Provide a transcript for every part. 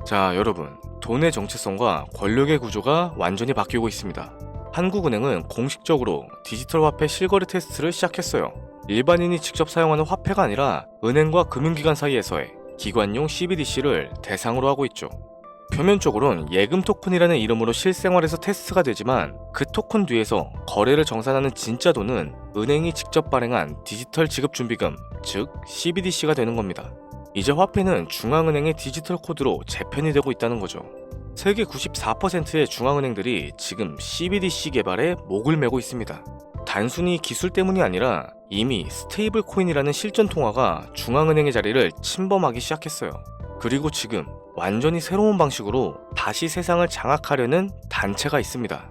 자, 여러분, 돈의 정체성과 권력의 구조가 완전히 바뀌고 있습니다. 한국은행은 공식적으로 디지털 화폐 실거래 테스트를 시작했어요. 일반인이 직접 사용하는 화폐가 아니라 은행과 금융기관 사이에서의 기관용 CBDC를 대상으로 하고 있죠. 표면적으로는 예금 토큰이라는 이름으로 실생활에서 테스트가 되지만 그 토큰 뒤에서 거래를 정산하는 진짜 돈은 은행이 직접 발행한 디지털 지급준비금, 즉 CBDC가 되는 겁니다. 이제 화폐는 중앙은행의 디지털 코드로 재편이 되고 있다는 거죠. 세계 94%의 중앙은행들이 지금 CBDC 개발에 목을 메고 있습니다. 단순히 기술 때문이 아니라 이미 스테이블 코인이라는 실전 통화가 중앙은행의 자리를 침범하기 시작했어요. 그리고 지금 완전히 새로운 방식으로 다시 세상을 장악하려는 단체가 있습니다.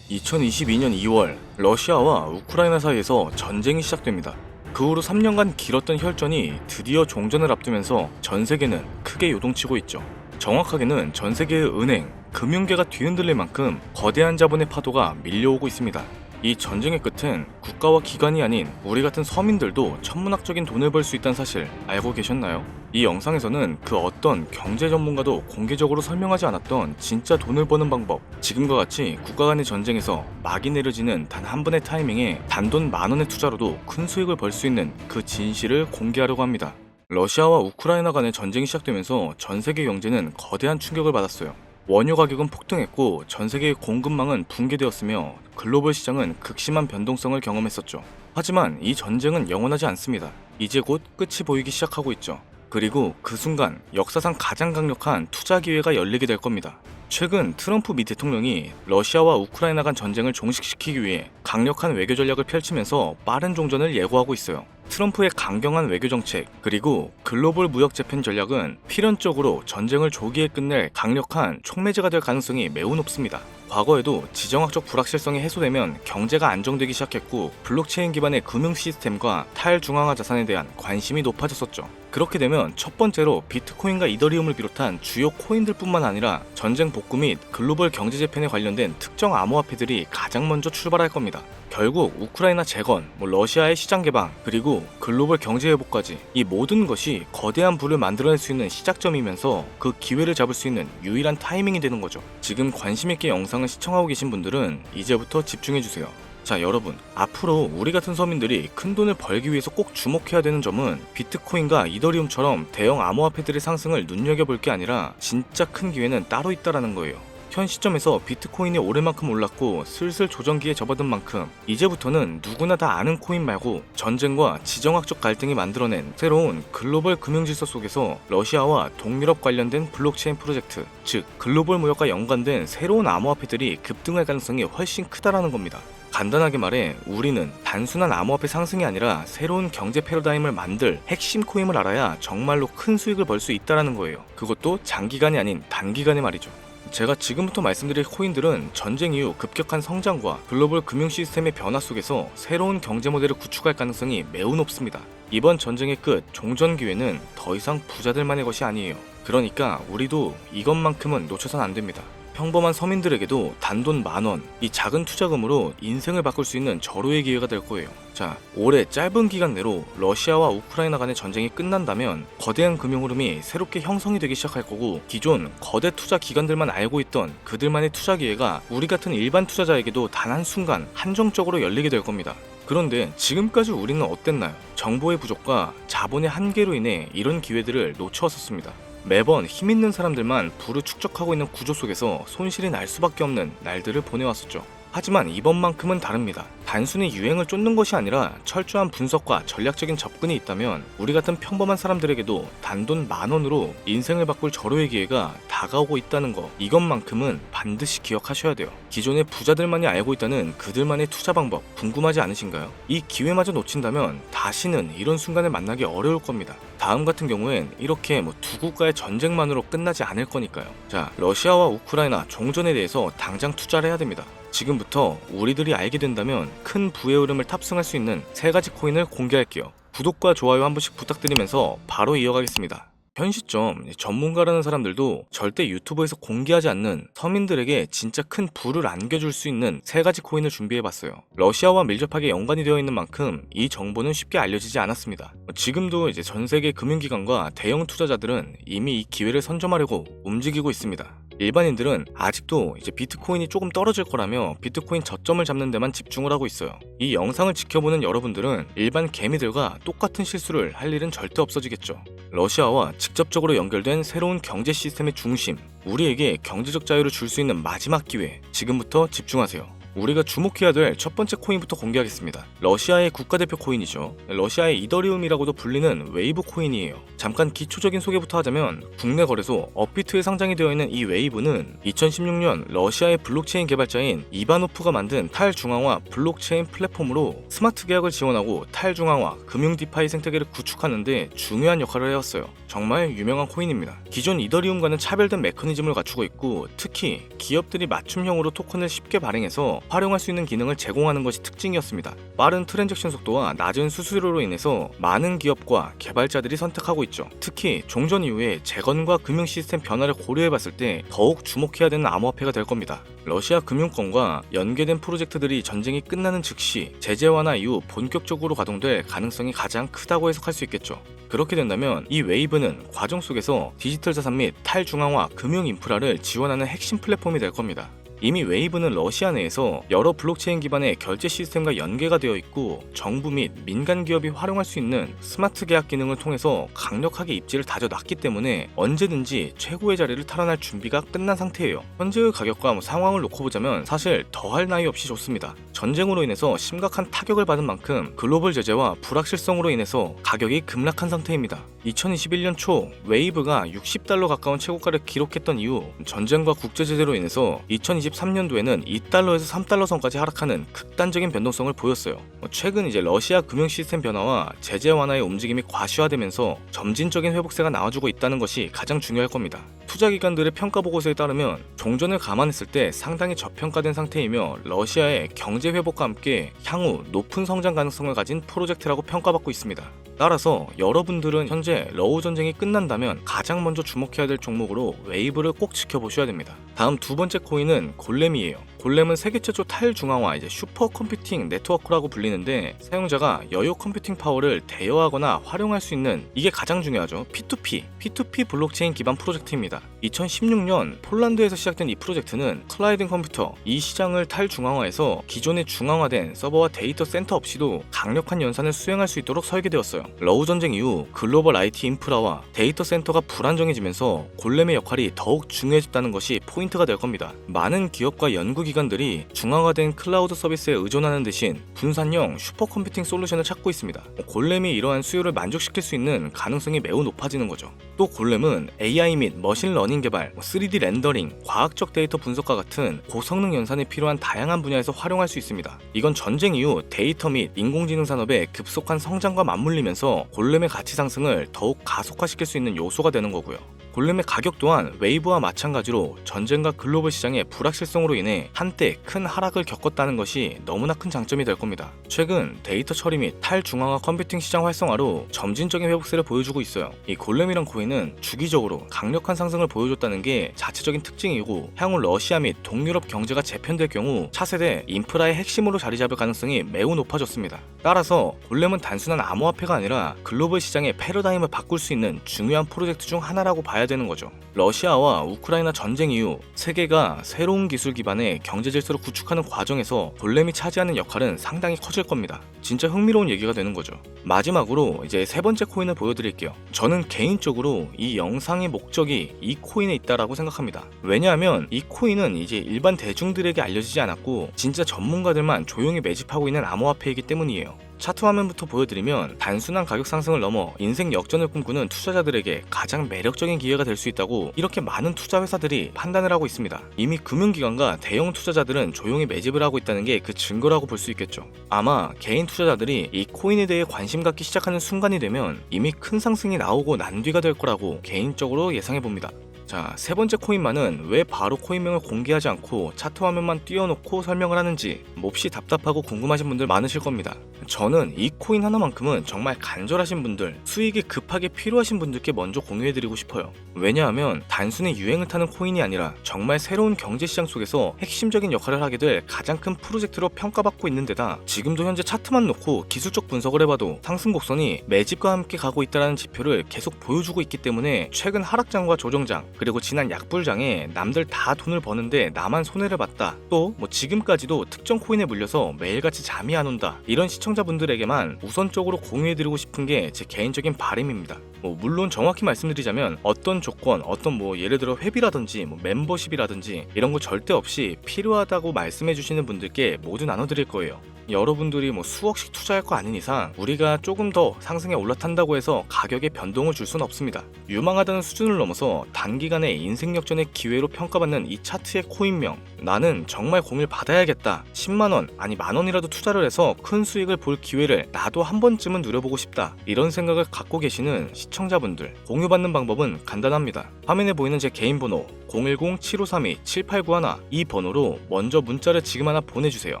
2022년 2월 러시아와 우크라이나 사이에서 전쟁이 시작됩니다. 그 후로 3년간 길었던 혈전이 드디어 종전을 앞두면서 전 세계는 크게 요동치고 있죠. 정확하게는 전 세계의 은행, 금융계가 뒤흔들릴 만큼 거대한 자본의 파도가 밀려오고 있습니다. 이 전쟁의 끝은 국가와 기관이 아닌 우리 같은 서민들도 천문학적인 돈을 벌 수 있다는 사실 알고 계셨나요? 이 영상에서는 그 어떤 경제 전문가도 공개적으로 설명하지 않았던 진짜 돈을 버는 방법, 지금과 같이 국가 간의 전쟁에서 막이 내려지는 단 한 번의 타이밍에 단돈 10,000원의 투자로도 큰 수익을 벌 수 있는 그 진실을 공개하려고 합니다. 러시아와 우크라이나 간의 전쟁이 시작되면서 전 세계 경제는 거대한 충격을 받았어요. 원유 가격은 폭등했고 전 세계의 공급망은 붕괴되었으며 글로벌 시장은 극심한 변동성을 경험했었죠. 하지만 이 전쟁은 영원하지 않습니다. 이제 곧 끝이 보이기 시작하고 있죠. 그리고 그 순간 역사상 가장 강력한 투자 기회가 열리게 될 겁니다. 최근 트럼프 미 대통령이 러시아와 우크라이나 간 전쟁을 종식시키기 위해 강력한 외교 전략을 펼치면서 빠른 종전을 예고하고 있어요. 트럼프의 강경한 외교 정책 그리고 글로벌 무역 재편 전략은 필연적으로 전쟁을 조기에 끝낼 강력한 촉매제가 될 가능성이 매우 높습니다. 과거에도 지정학적 불확실성이 해소되면 경제가 안정되기 시작했고 블록체인 기반의 금융 시스템과 탈중앙화 자산에 대한 관심이 높아졌었죠. 그렇게 되면 첫 번째로 비트코인과 이더리움을 비롯한 주요 코인들뿐만 아니라 전쟁 복구 및 글로벌 경제 재편에 관련된 특정 암호화폐들이 가장 먼저 출발할 겁니다. 결국 우크라이나 재건, 러시아의 시장 개방, 그리고 글로벌 경제 회복까지 이 모든 것이 거대한 부를 만들어낼 수 있는 시작점이면서 그 기회를 잡을 수 있는 유일한 타이밍이 되는 거죠. 지금 관심있게 영상을 시청하고 계신 분들은 이제부터 집중해주세요. 자, 여러분, 앞으로 우리 같은 서민들이 큰 돈을 벌기 위해서 꼭 주목해야 되는 점은 비트코인과 이더리움처럼 대형 암호화폐들의 상승을 눈여겨볼 게 아니라 진짜 큰 기회는 따로 있다라는 거예요. 현 시점에서 비트코인이 오를 만큼 올랐고 슬슬 조정기에 접어든 만큼 이제부터는 누구나 다 아는 코인 말고 전쟁과 지정학적 갈등이 만들어낸 새로운 글로벌 금융질서 속에서 러시아와 동유럽 관련된 블록체인 프로젝트, 즉 글로벌 무역과 연관된 새로운 암호화폐들이 급등할 가능성이 훨씬 크다라는 겁니다. 간단하게 말해 우리는 단순한 암호화폐 상승이 아니라 새로운 경제 패러다임을 만들 핵심 코인을 알아야 정말로 큰 수익을 벌 수 있다라는 거예요. 그것도 장기간이 아닌 단기간에 말이죠. 제가 지금부터 말씀드릴 코인들은 전쟁 이후 급격한 성장과 글로벌 금융 시스템의 변화 속에서 새로운 경제 모델을 구축할 가능성이 매우 높습니다. 이번 전쟁의 끝, 종전 기회는 더 이상 부자들만의 것이 아니에요. 그러니까 우리도 이것만큼은 놓쳐선 안 됩니다. 평범한 서민들에게도 단돈 10,000원, 이 작은 투자금으로 인생을 바꿀 수 있는 절호의 기회가 될 거예요. 자, 올해 짧은 기간 내로 러시아와 우크라이나 간의 전쟁이 끝난다면 거대한 금융 흐름이 새롭게 형성이 되기 시작할 거고 기존 거대 투자 기관들만 알고 있던 그들만의 투자 기회가 우리 같은 일반 투자자에게도 단 한순간 한정적으로 열리게 될 겁니다. 그런데 지금까지 우리는 어땠나요? 정보의 부족과 자본의 한계로 인해 이런 기회들을 놓쳐왔었습니다. 매번 힘있는 사람들만 부를 축적하고 있는 구조 속에서 손실이 날 수밖에 없는 날들을 보내왔었죠. 하지만 이번만큼은 다릅니다. 단순히 유행을 쫓는 것이 아니라 철저한 분석과 전략적인 접근이 있다면 우리 같은 평범한 사람들에게도 단돈 10,000원으로 인생을 바꿀 절호의 기회가 다가오고 있다는 거, 이것만큼은 반드시 기억하셔야 돼요. 기존의 부자들만이 알고 있다는 그들만의 투자 방법 궁금하지 않으신가요? 이 기회마저 놓친다면 다시는 이런 순간을 만나기 어려울 겁니다. 다음 같은 경우엔 이렇게 두 국가의 전쟁만으로 끝나지 않을 거니까요. 자, 러시아와 우크라이나 종전에 대해서 당장 투자를 해야 됩니다. 지금부터 우리들이 알게 된다면 큰 부의 흐름을 탑승할 수 있는 3가지 코인을 공개할게요. 구독과 좋아요 한 번씩 부탁드리면서 바로 이어가겠습니다. 현 시점 전문가라는 사람들도 절대 유튜브에서 공개하지 않는 서민들에게 진짜 큰 부를 안겨줄 수 있는 세 가지 코인을 준비해봤어요. 러시아와 밀접하게 연관이 되어 있는 만큼 이 정보는 쉽게 알려지지 않았습니다. 지금도 이제 전 세계 금융기관과 대형 투자자들은 이미 이 기회를 선점하려고 움직이고 있습니다. 일반인들은 아직도 이제 비트코인이 조금 떨어질 거라며 비트코인 저점을 잡는 데만 집중을 하고 있어요. 이 영상을 지켜보는 여러분들은 일반 개미들과 똑같은 실수를 할 일은 절대 없어지겠죠. 러시아와 직접적으로 연결된 새로운 경제 시스템의 중심, 우리에게 경제적 자유를 줄 수 있는 마지막 기회, 지금부터 집중하세요. 우리가 주목해야 될 첫 번째 코인부터 공개하겠습니다. 러시아의 국가대표 코인이죠. 러시아의 이더리움이라고도 불리는 웨이브 코인이에요. 잠깐 기초적인 소개부터 하자면 국내 거래소 업비트에 상장이 되어 있는 이 웨이브는 2016년 러시아의 블록체인 개발자인 이바노프가 만든 탈중앙화 블록체인 플랫폼으로 스마트 계약을 지원하고 탈중앙화 금융 디파이 생태계를 구축하는 데 중요한 역할을 해왔어요. 정말 유명한 코인입니다. 기존 이더리움과는 차별된 메커니즘을 갖추고 있고 특히 기업들이 맞춤형으로 토큰을 쉽게 발행해서 활용할 수 있는 기능을 제공하는 것이 특징이었습니다. 빠른 트랜잭션 속도와 낮은 수수료로 인해서 많은 기업과 개발자들이 선택하고 있죠. 특히 종전 이후에 재건과 금융 시스템 변화를 고려해봤을 때 더욱 주목해야 되는 암호화폐가 될 겁니다. 러시아 금융권과 연계된 프로젝트들이 전쟁이 끝나는 즉시 제재 완화 이후 본격적으로 가동될 가능성이 가장 크다고 해석할 수 있겠죠. 그렇게 된다면 이 웨이브는 과정 속에서 디지털 자산 및 탈중앙화 금융 인프라를 지원하는 핵심 플랫폼이 될 겁니다. 이미 웨이브는 러시아 내에서 여러 블록체인 기반의 결제 시스템과 연계가 되어 있고 정부 및 민간 기업이 활용할 수 있는 스마트 계약 기능을 통해서 강력하게 입지를 다져놨기 때문에 언제든지 최고의 자리를 탈환할 준비가 끝난 상태예요. 현재의 가격과 상황을 놓고 보자면 사실 더할 나위 없이 좋습니다. 전쟁으로 인해서 심각한 타격을 받은 만큼 글로벌 제재와 불확실성으로 인해서 가격이 급락한 상태입니다. 2021년 초 웨이브가 $60 가까운 최고가를 기록했던 이후 전쟁과 국제 제재로 인해서 2023년도에는 $2에서 $3 선까지 하락하는 극단적인 변동성을 보였어요. 최근 이제 러시아 금융 시스템 변화와 제재 완화의 움직임이 과시화되면서 점진적인 회복세가 나와주고 있다는 것이 가장 중요할 겁니다. 투자 기관들의 평가 보고서에 따르면 종전을 감안했을 때 상당히 저평가된 상태이며 러시아의 경제 회복과 함께 향후 높은 성장 가능성을 가진 프로젝트라고 평가받고 있습니다. 따라서 여러분들은 현재 러우 전쟁이 끝난다면 가장 먼저 주목해야 될 종목으로 웨이브를 꼭 지켜보셔야 됩니다. 다음 두 번째 코인은 골렘이에요. 골렘은 세계 최초 탈중앙화 슈퍼컴퓨팅 네트워크라고 불리는데 사용자가 여유 컴퓨팅 파워를 대여하거나 활용할 수 있는 이게 가장 중요하죠. P2P 블록체인 기반 프로젝트입니다. 2016년 폴란드에서 시작된 이 프로젝트는 클라이딩 컴퓨터 이 시장을 탈중앙화해서 기존의 중앙화된 서버와 데이터 센터 없이도 강력한 연산을 수행할 수 있도록 설계되었어요. 러우 전쟁 이후 글로벌 IT 인프라와 데이터 센터가 불안정해지면서 골렘의 역할이 더욱 중요해졌다는 것이 포인트가 될 겁니다. 많은 기업과 연구기관들이 중앙화된 클라우드 서비스에 의존하는 대신 분산형 슈퍼컴퓨팅 솔루션을 찾고 있습니다. 골렘이 이러한 수요를 만족시킬 수 있는 가능성이 매우 높아지는 거죠. 또 골렘은 AI 및 머신러닝 개발, 3D 렌더링, 과학적 데이터 분석과 같은 고성능 연산에 필요한 다양한 분야에서 활용할 수 있습니다. 이건 전쟁 이후 데이터 및 인공지능 산업의 급속한 성장과 맞물리면서 골렘의 가치 상승을 더욱 가속화시킬 수 있는 요소가 되는 거고요. 골렘의 가격 또한 웨이브와 마찬가지로 전쟁과 글로벌 시장의 불확실성으로 인해 한때 큰 하락을 겪었다는 것이 너무나 큰 장점이 될 겁니다. 최근 데이터 처리 및 탈중앙화 컴퓨팅 시장 활성화로 점진적인 회복세를 보여주고 있어요. 이 골렘이란 코인은 주기적으로 강력한 상승을 보여줬다는 게 자체적인 특징이고 향후 러시아 및 동유럽 경제가 재편될 경우 차세대 인프라의 핵심으로 자리 잡을 가능성이 매우 높아졌습니다. 따라서 골렘은 단순한 암호화폐가 아니라 글로벌 시장의 패러다임을 바꿀 수 있는 중요한 프로젝트 중 하나라고 봐야 되는 거죠. 러시아와 우크라이나 전쟁 이후 세계가 새로운 기술 기반의 경제 질서를 구축하는 과정에서 골렘이 차지하는 역할은 상당히 커질 겁니다. 진짜 흥미로운 얘기가 되는 거죠. 마지막으로 이제 세 번째 코인을 보여드릴게요. 저는 개인적으로 이 영상의 목적이 이 코인에 있다라고 생각합니다. 왜냐하면 이 코인은 이제 일반 대중들에게 알려지지 않았고 진짜 전문가들만 조용히 매집하고 있는 암호화폐이기 때문이에요. 차트 화면부터 보여드리면 단순한 가격 상승을 넘어 인생 역전을 꿈꾸는 투자자들에게 가장 매력적인 기회가 될 수 있다고 이렇게 많은 투자 회사들이 판단을 하고 있습니다. 이미 금융기관과 대형 투자자들은 조용히 매집을 하고 있다는 게 그 증거라고 볼 수 있겠죠. 아마 개인 투자자들이 이 코인에 대해 관심 갖기 시작하는 순간이 되면 이미 큰 상승이 나오고 난 뒤가 될 거라고 개인적으로 예상해 봅니다. 자, 세 번째 코인만은 왜 바로 코인명을 공개하지 않고 차트 화면만 띄워놓고 설명을 하는지 몹시 답답하고 궁금하신 분들 많으실 겁니다. 저는 이 코인 하나만큼은 정말 간절하신 분들, 수익이 급하게 필요하신 분들께 먼저 공유해드리고 싶어요. 왜냐하면 단순히 유행을 타는 코인이 아니라 정말 새로운 경제시장 속에서 핵심적인 역할을 하게 될 가장 큰 프로젝트로 평가받고 있는 데다 지금도 현재 차트만 놓고 기술적 분석을 해봐도 상승 곡선이 매집과 함께 가고 있다는 지표를 계속 보여주고 있기 때문에 최근 하락장과 조정장, 그리고 지난 약불장에 남들 다 돈을 버는데 나만 손해를 봤다, 또 지금까지도 특정 코인에 물려서 매일같이 잠이 안 온다, 이런 시청자분들에게만 우선적으로 공유해드리고 싶은 게 제 개인적인 바람입니다. 물론 정확히 말씀드리자면 어떤 조건, 어떤 예를 들어 회비라든지 멤버십이라든지 이런 거 절대 없이 필요하다고 말씀해주시는 분들께 모두 나눠드릴 거예요. 여러분들이 수억씩 투자할 거 아닌 이상 우리가 조금 더 상승에 올라탄다고 해서 가격에 변동을 줄 수는 없습니다. 유망하다는 수준을 넘어서 단기간에 인생 역전의 기회로 평가받는 이 차트의 코인명, 나는 정말 공을 받아야겠다, 10만원 아니 만원이라도 투자를 해서 큰 수익을 볼 기회를 나도 한 번쯤은 누려보고 싶다, 이런 생각을 갖고 계시는 시청자분들, 공유받는 방법은 간단합니다. 화면에 보이는 제 개인 번호 010-7532-7891, 이 번호로 먼저 문자를 지금 하나 보내주세요.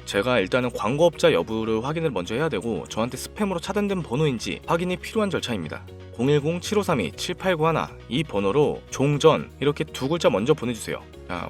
제가 일단은 광고업자 여부를 확인을 먼저 해야 되고 저한테 스팸으로 차단된 번호인지 확인이 필요한 절차입니다. 010-7532-7891, 이 번호로 종전 이렇게 두 글자 먼저 보내주세요.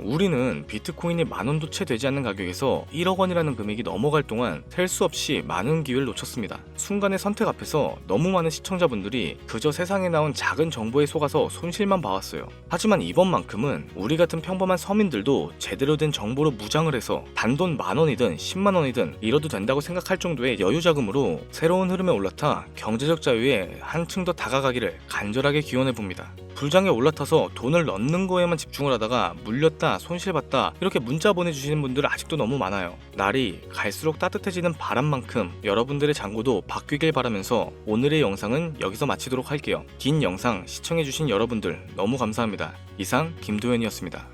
우리는 비트코인이 만원도 채 되지 않는 가격에서 1억 원이라는 금액이 넘어갈 동안 셀 수 없이 많은 기회를 놓쳤습니다. 순간의 선택 앞에서 너무 많은 시청자분들이 그저 세상에 나온 작은 정보에 속아서 손실만 봐왔어요. 하지만 이번만큼은 우리 같은 평범한 서민들도 제대로 된 정보로 무장을 해서 단돈 만원이든 10만원이든 잃어도 된다고 생각할 정도의 여유 자금으로 새로운 흐름에 올라타 경제적 자유에 한층 더 다가가기를 간절하게 기원해봅니다. 불장에 올라타서 돈을 넣는 거에만 집중을 하다가 물렸다, 손실봤다 이렇게 문자 보내주시는 분들 아직도 너무 많아요. 날이 갈수록 따뜻해지는 바람만큼 여러분들의 잔고도 바뀌길 바라면서 오늘의 영상은 여기서 마치도록 할게요. 긴 영상 시청해주신 여러분들 너무 감사합니다. 이상 김도현이었습니다.